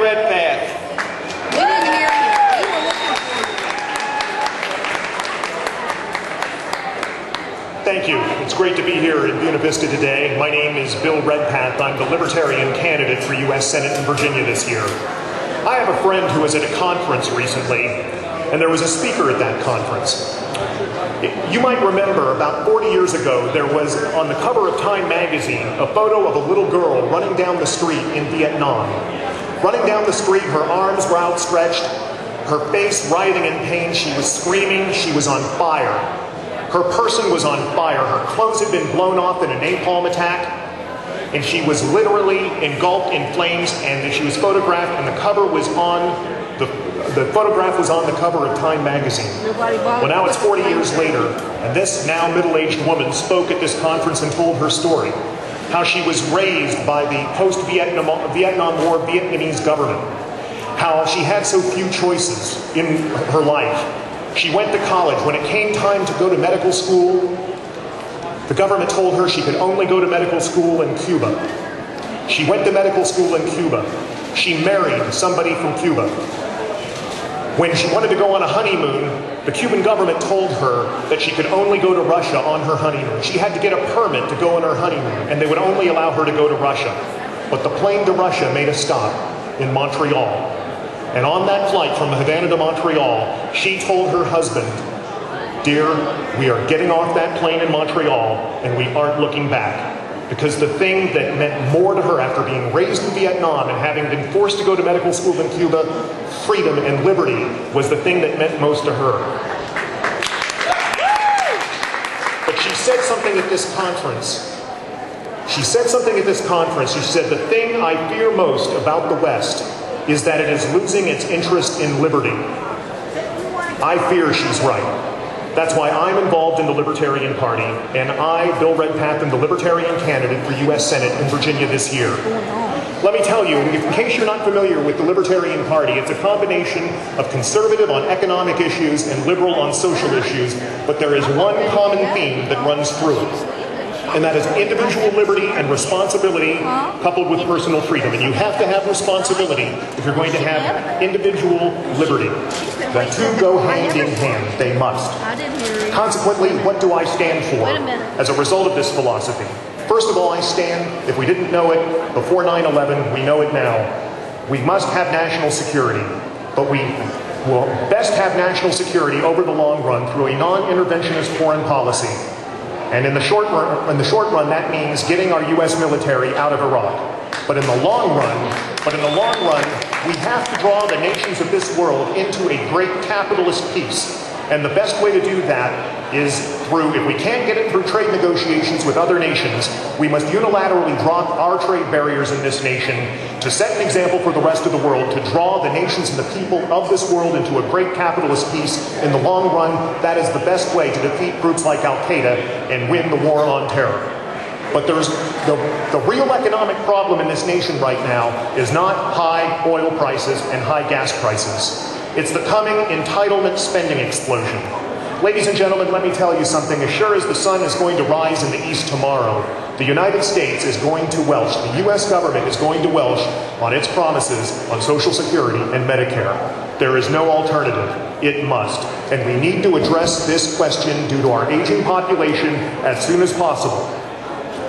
Redpath. We didn't hear you. Thank you. It's great to be here in Buena Vista today. My name is Bill Redpath. I'm the Libertarian candidate for U.S. Senate in Virginia this year. I have a friend who was at a conference recently, and there was a speaker at that conference. You might remember about 40 years ago, there was on the cover of Time magazine a photo of a little girl running down the street in Vietnam. Running down the street, her arms were outstretched, her face writhing in pain, she was screaming, she was on fire. Her person was on fire, her clothes had been blown off in a napalm attack, and she was literally engulfed in flames, and she was photographed, and the cover was on the photograph was on the cover of Time magazine. Well, now it's 40 years later, and this now middle-aged woman spoke at this conference and told her story. How she was raised by the post-Vietnam War Vietnamese government. How she had so few choices in her life. She went to college. When it came time to go to medical school, the government told her she could only go to medical school in Cuba. She went to medical school in Cuba. She married somebody from Cuba. When she wanted to go on a honeymoon, the Cuban government told her that she could only go to Russia on her honeymoon. She had to get a permit to go on her honeymoon, and they would only allow her to go to Russia. But the plane to Russia made a stop in Montreal. And on that flight from Havana to Montreal, she told her husband, "Dear, we are getting off that plane in Montreal, and we aren't looking back." Because the thing that meant more to her after being raised in Vietnam and having been forced to go to medical school in Cuba, freedom and liberty was the thing that meant most to her. But she said something at this conference. She said, "The thing I fear most about the West is that it is losing its interest in liberty." I fear she's right. That's why I'm involved in the Libertarian Party, and I, Bill Redpath, am the Libertarian candidate for U.S. Senate in Virginia this year. Let me tell you, in case you're not familiar with the Libertarian Party, it's a combination of conservative on economic issues and liberal on social issues, but there is one common theme that runs through it, and that is individual liberty and responsibility coupled with personal freedom. And you have to have responsibility if you're going to have individual liberty. The two go hand in hand. They must. Consequently, what do I stand for as a result of this philosophy? First of all, I stand, if we didn't know it before 9/11, we know it now. We must have national security, but we will best have national security over the long run through a non-interventionist foreign policy. And in the short run, that means getting our U.S. military out of Iraq. But in the long run, we have to draw the nations of this world into a great capitalist peace. And the best way to do that is through, if we can't get it through trade negotiations with other nations, we must unilaterally drop our trade barriers in this nation to set an example for the rest of the world, to draw the nations and the people of this world into a great capitalist peace. In the long run, that is the best way to defeat groups like Al-Qaeda and win the war on terror. But the real economic problem in this nation right now is not high oil prices and high gas prices. It's the coming entitlement spending explosion. Ladies and gentlemen, let me tell you something. As sure as the sun is going to rise in the east tomorrow, the United States is going to welch, the U.S. government is going to welch on its promises on Social Security and Medicare. There is no alternative. It must. And we need to address this question due to our aging population as soon as possible.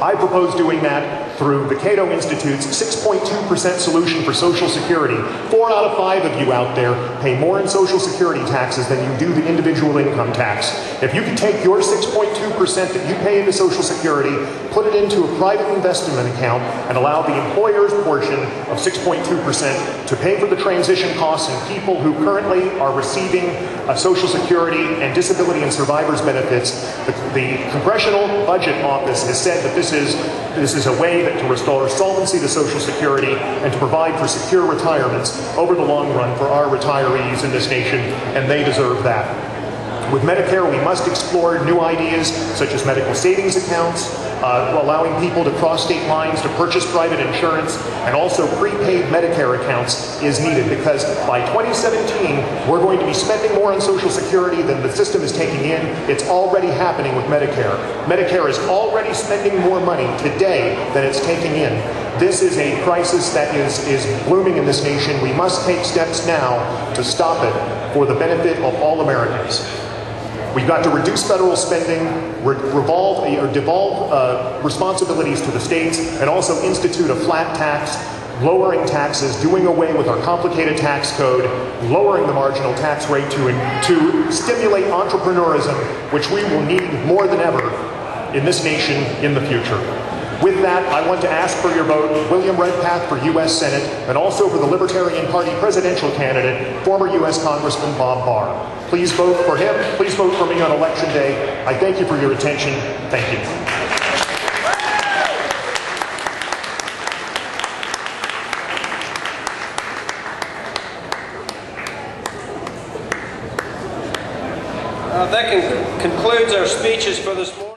I propose doing that through the Cato Institute's 6.2% solution for Social Security. 4 out of 5 of you out there pay more in Social Security taxes than you do the individual income tax. If you could take your 6.2% that you pay into Social Security, put it into a private investment account, and allow the employer's portion of 6.2% to pay for the transition costs and people who currently are receiving Social Security and disability and survivors benefits, the Congressional Budget Office has said that this is a way to restore solvency to Social Security and to provide for secure retirements over the long run for our retirees in this nation, and they deserve that. With Medicare, we must explore new ideas such as medical savings accounts, allowing people to cross state lines to purchase private insurance, and also prepaid Medicare accounts is needed because by 2017, we're going to be spending more on Social Security than the system is taking in. It's already happening with Medicare. Medicare is already spending more money today than it's taking in. This is a crisis that is blooming in this nation. We must take steps now to stop it for the benefit of all Americans. We've got to reduce federal spending, devolve responsibilities to the states, and also institute a flat tax, lowering taxes, doing away with our complicated tax code, lowering the marginal tax rate to stimulate entrepreneurism, which we will need more than ever in this nation in the future. With that, I want to ask for your vote, William Redpath for U.S. Senate, and also for the Libertarian Party presidential candidate, former U.S. Congressman Bob Barr. Please vote for him. Please vote for me on Election Day. I thank you for your attention. Thank you. That concludes our speeches for this morning.